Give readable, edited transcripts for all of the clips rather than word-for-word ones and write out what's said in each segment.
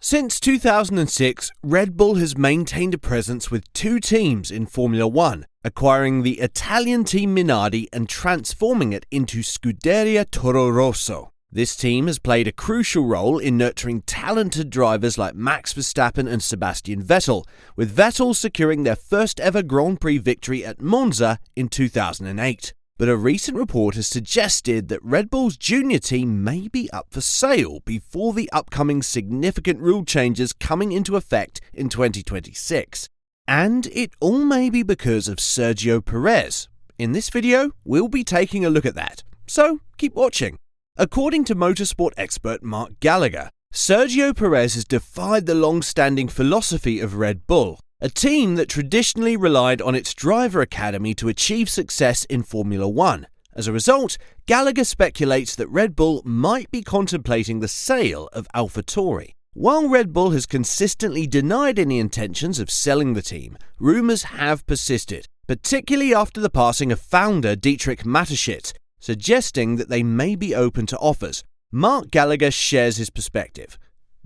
Since 2006, Red Bull has maintained a presence with two teams in Formula One, acquiring the Italian team Minardi and transforming it into Scuderia Toro Rosso. This team has played a crucial role in nurturing talented drivers like Max Verstappen and Sebastian Vettel, with Vettel securing their first ever Grand Prix victory at Monza in 2008. But a recent report has suggested that Red Bull's junior team may be up for sale before the upcoming significant rule changes coming into effect in 2026. And it all may be because of Sergio Perez. In this video, we'll be taking a look at that, so keep watching. According to motorsport expert Mark Gallagher, Sergio Perez has defied the long-standing philosophy of Red Bull, a team that traditionally relied on its driver academy to achieve success in Formula One. As a result, Gallagher speculates that Red Bull might be contemplating the sale of AlphaTauri. While Red Bull has consistently denied any intentions of selling the team, rumours have persisted, particularly after the passing of founder Dietrich Mateschitz, suggesting that they may be open to offers. Mark Gallagher shares his perspective.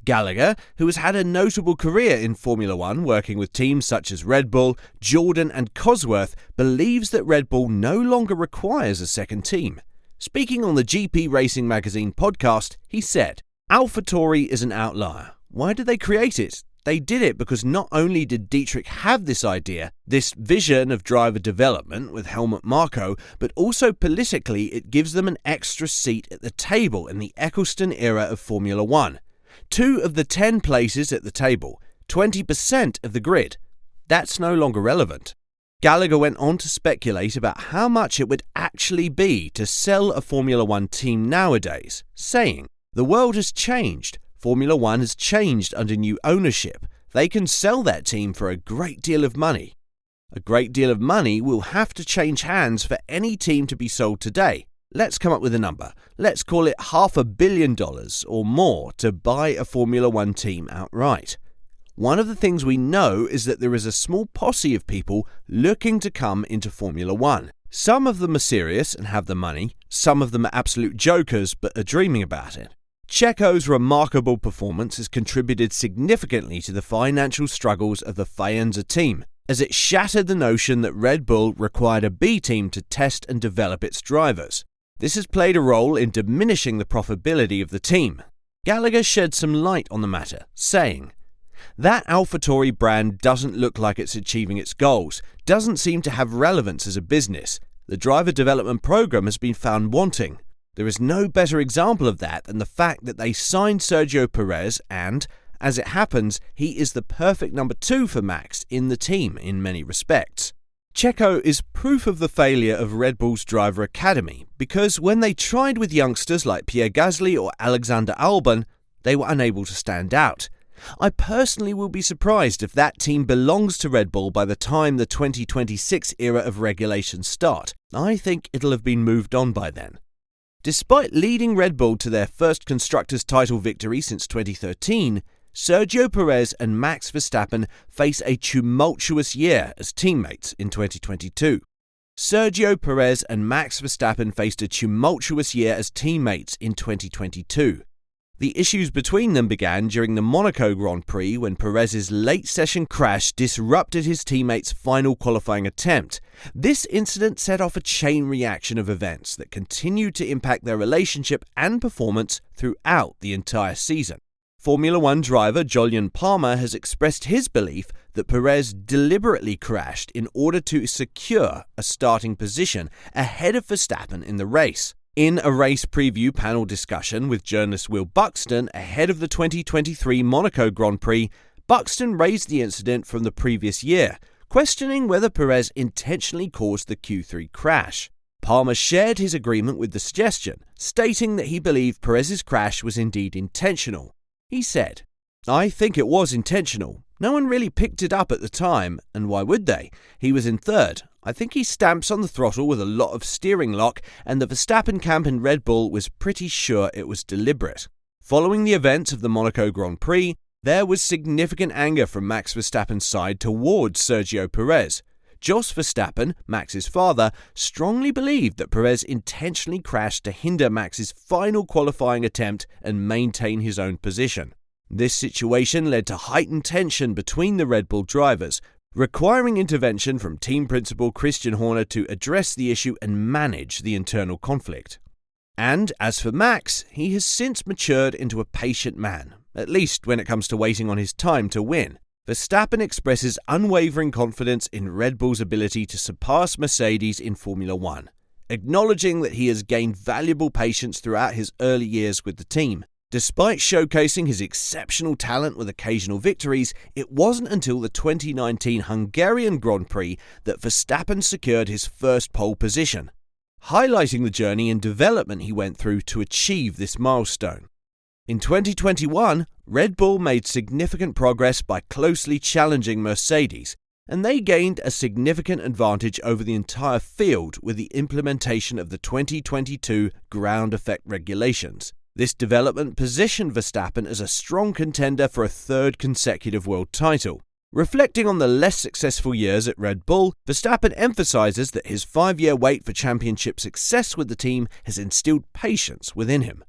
Gallagher, who has had a notable career in Formula One working with teams such as Red Bull, Jordan and Cosworth, believes that Red Bull no longer requires a second team. Speaking on the GP Racing Magazine podcast, he said, "AlphaTauri is an outlier. Why did they create it? They did it because not only did Dietrich have this idea, this vision of driver development with Helmut Marko, but also politically it gives them an extra seat at the table in the Eccleston era of Formula One. 2 of the 10 places at the table, 20% of the grid. That's no longer relevant." Gallagher went on to speculate about how much it would actually be to sell a Formula One team nowadays, saying, "The world has changed. Formula One has changed under new ownership. They can sell that team for a great deal of money. A great deal of money will have to change hands for any team to be sold today. Let's come up with a number. Let's call it $500 million or more to buy a Formula One team outright. One of the things we know is that there is a small posse of people looking to come into Formula One. Some of them are serious and have the money. Some of them are absolute jokers but are dreaming about it. Checo's remarkable performance has contributed significantly to the financial struggles of the Faenza team, as it shattered the notion that Red Bull required a B team to test and develop its drivers. This has played a role in diminishing the profitability of the team. Gallagher shed some light on the matter, saying, "That AlphaTauri brand doesn't look like it's achieving its goals, doesn't seem to have relevance as a business. The driver development program has been found wanting. There is no better example of that than the fact that they signed Sergio Perez and, as it happens, he is the perfect number 2 for Max in the team in many respects." Checo is proof of the failure of Red Bull's driver academy because when they tried with youngsters like Pierre Gasly or Alexander Albon, they were unable to stand out. I personally will be surprised if that team belongs to Red Bull by the time the 2026 era of regulations start. I think it'll have been moved on by then. Despite leading Red Bull to their first Constructors' title victory since 2013, Sergio Perez and Max Verstappen face a tumultuous year as teammates in 2022. Sergio Perez and Max Verstappen faced a tumultuous year as teammates in 2022. The issues between them began during the Monaco Grand Prix when Perez's late-session crash disrupted his teammate's final qualifying attempt. This incident set off a chain reaction of events that continued to impact their relationship and performance throughout the entire season. Formula One driver Jolyon Palmer has expressed his belief that Perez deliberately crashed in order to secure a starting position ahead of Verstappen in the race. In a race preview panel discussion with journalist Will Buxton ahead of the 2023 Monaco Grand Prix, Buxton raised the incident from the previous year, questioning whether Perez intentionally caused the Q3 crash. Palmer shared his agreement with the suggestion, stating that he believed Perez's crash was indeed intentional. He said, "I think it was intentional. No one really picked it up at the time, and why would they? He was in third. I think he stamps on the throttle with a lot of steering lock, and the Verstappen camp in Red Bull was pretty sure it was deliberate." Following the events of the Monaco Grand Prix, there was significant anger from Max Verstappen's side towards Sergio Perez. Jos Verstappen, Max's father, strongly believed that Perez intentionally crashed to hinder Max's final qualifying attempt and maintain his own position. This situation led to heightened tension between the Red Bull drivers, requiring intervention from team principal Christian Horner to address the issue and manage the internal conflict. And as for Max, he has since matured into a patient man, at least when it comes to waiting on his time to win. Verstappen expresses unwavering confidence in Red Bull's ability to surpass Mercedes in Formula One, acknowledging that he has gained valuable patience throughout his early years with the team. Despite showcasing his exceptional talent with occasional victories, it wasn't until the 2019 Hungarian Grand Prix that Verstappen secured his first pole position, highlighting the journey and development he went through to achieve this milestone. In 2021, Red Bull made significant progress by closely challenging Mercedes, and they gained a significant advantage over the entire field with the implementation of the 2022 ground effect regulations. This development positioned Verstappen as a strong contender for a third consecutive world title. Reflecting on the less successful years at Red Bull, Verstappen emphasizes that his 5-year wait for championship success with the team has instilled patience within him.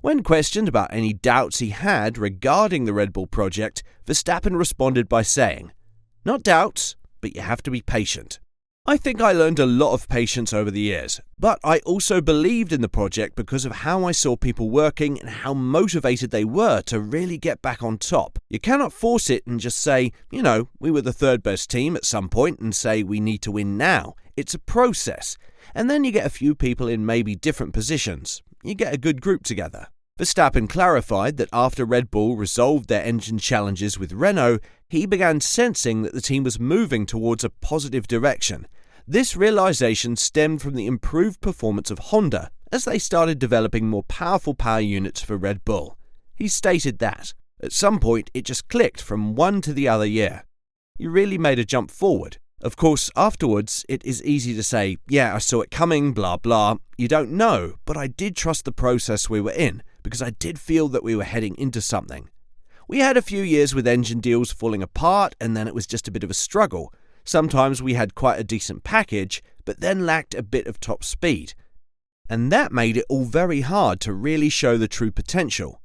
When questioned about any doubts he had regarding the Red Bull project, Verstappen responded by saying, "Not doubts, but you have to be patient." I think I learned a lot of patience over the years, but I also believed in the project because of how I saw people working and how motivated they were to really get back on top. You cannot force it and just say, we were the third best team at some point and say we need to win now. It's a process, and then you get a few people in maybe different positions. You get a good group together. Verstappen clarified that after Red Bull resolved their engine challenges with Renault, he began sensing that the team was moving towards a positive direction. This realization stemmed from the improved performance of Honda as they started developing more powerful power units for Red Bull. He stated that, at some point, it just clicked from one to the other year. You really made a jump forward. Of course, afterwards, it is easy to say, yeah, I saw it coming, blah, blah. You don't know, but I did trust the process we were in, because I did feel that we were heading into something. We had a few years with engine deals falling apart, and then it was just a bit of a struggle. Sometimes we had quite a decent package, but then lacked a bit of top speed. And that made it all very hard to really show the true potential.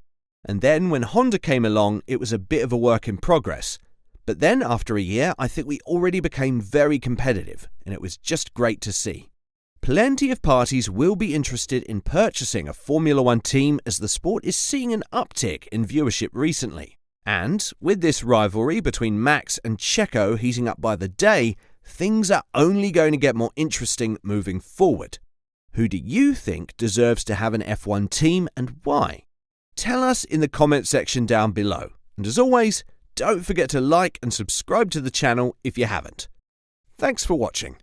And then when Honda came along, it was a bit of a work in progress. But then after a year, I think we already became very competitive, and it was just great to see. Plenty of parties will be interested in purchasing a Formula One team as the sport is seeing an uptick in viewership recently. And with this rivalry between Max and Checo heating up by the day, things are only going to get more interesting moving forward. Who do you think deserves to have an F1 team and why? Tell us in the comment section down below. And as always, don't forget to like and subscribe to the channel if you haven't. Thanks for watching.